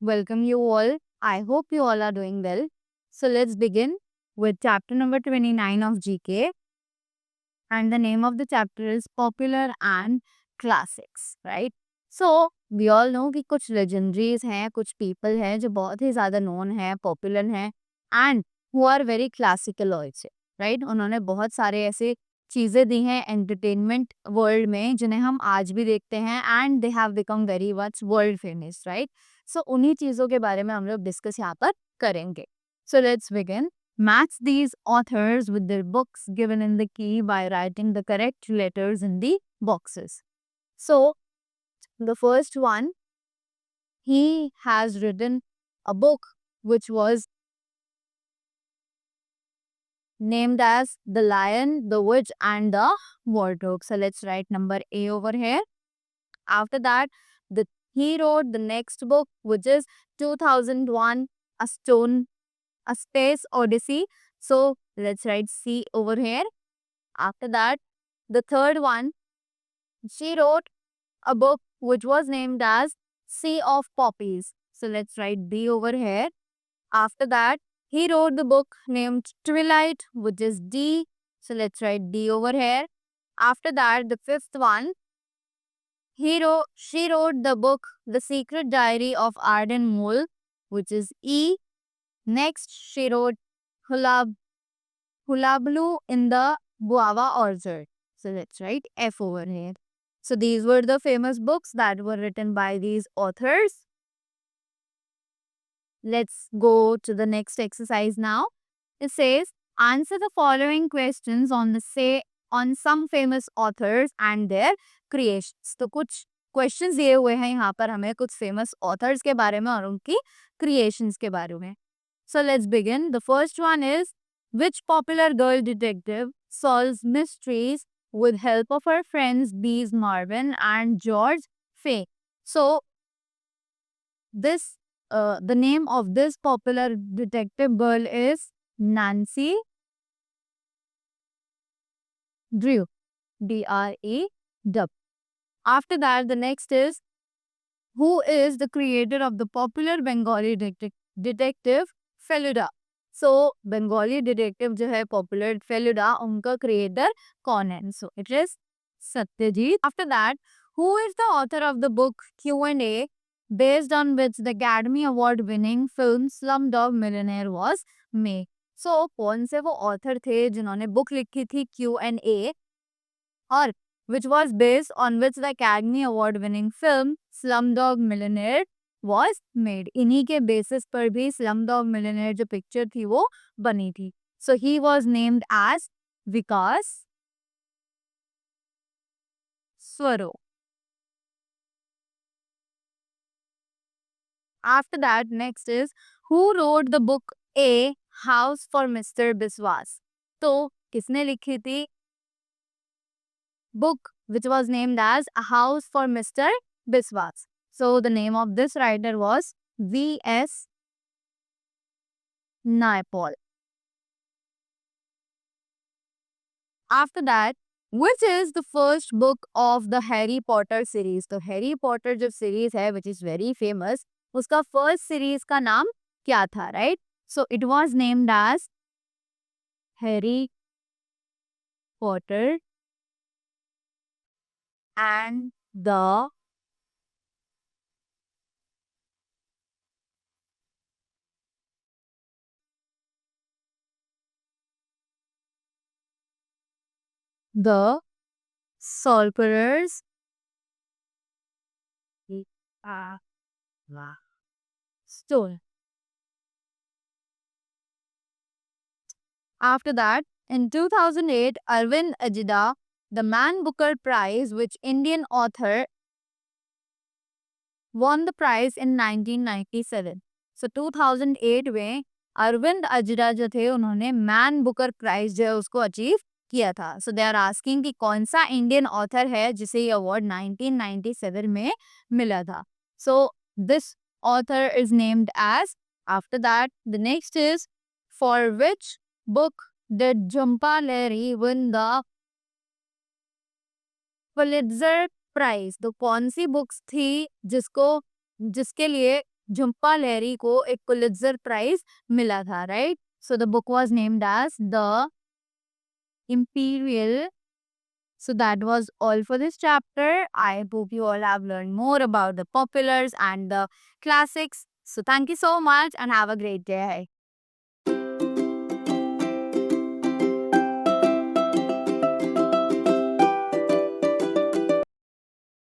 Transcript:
Welcome you all. I hope you all are doing well. So let's begin with chapter number 29 of GK. And the name of the chapter is Popular and Classics, right? So we all know कि कुछ legendaries हैं, कुछ people हैं जो बहुत ही ज़्यादा known हैं, popular हैं and who are very classical also, right? उन्होंने बहुत सारे ऐसे चीज़ें दी हैं entertainment world में जिन्हें हम आज भी देखते हैं and they have become very much world famous, right? So उन्हीं चीज़ों के बारे में हम लोग discuss यहाँ पर करेंगे. So let's begin. Match these authors with their books given in the key by writing the correct letters in the boxes. So, the first one, he has written a book which was named as The Lion, the Witch and the Wardrobe. So, let's write number A over here. After that, he wrote the next book which is 2001 A Space Odyssey. So, let's write C over here. After that, the third one, she wrote a book which was named as Sea of Poppies. So let's write D over here. After that, he wrote the book named Twilight, which is D. So let's write D over here. After that, the fifth one, she wrote the book The Secret Diary of Arden Mole, which is E. Next, she wrote Hulablu in the Guava Orchard. So let's write F over here. So these were the famous books that were written by these authors. Let's go to the next exercise now. It says, answer the following questions on some famous authors and their creations. तो कुछ questions दिए हुए हैं यहाँ पर हमें कुछ famous authors के बारे में और उनकी creations के बारे में. So let's begin. The first one is, which popular girl detective solves mysteries with help of her friends Bees Marvin and George Fay? So the name of this popular detective girl is Nancy Drew. D-R-E-W. After that, the next is, who is the creator of the popular Bengali detective Feluda? So, Bengali detective जो है popular Feluda, उनका creator कौन है? So, it is Satyajit. After that, who is the author of the book Q&A based on which the Academy Award winning film Slumdog Millionaire was made? So, कौन से वो author थे जिन्होंने book लिखी थी Q&A और which was based on which the Academy Award winning film Slumdog Millionaire was made. इन्हीं के basis पर भी Slumdog Millionaire जो picture थी वो बनी थी. So he was named as Vikas Swaro. After that, next is, who wrote the book A House for Mr. Biswas? तो किसने लिखी थी book which was named as A House for Mr. Biswas? So the name of this writer was V.S. Naipaul. After that, which is the first book of the Harry Potter series? तो Harry Potter जो series है which is very famous, उसका first series का नाम क्या था, right? So it was named as Harry Potter and the Sorcerer's Stone. After that, in 2008, Arvind Ajida, the Man Booker Prize, which Indian author won the prize in 1997. So 2008 में अरविंद अजरा जो थे उन्होंने man Booker prize जो है उसको achieve किया था. सो they are asking कि कौन सा इंडियन ऑथर है जिसे ये अवार्ड 1997 में मिला था. So this author is named as. After that the next is, for which book did Jhumpa Lahiri win the Pulitzer prize? तो कौन सी बुक्स थी जिसके लिए झुम्पा लहरी को एक पुलित्जर प्राइज मिला था, right? So the book was named as the Imperial. So that was all for this chapter. I hope you all have learned more about the populars and the classics. So thank you so much and have a great day.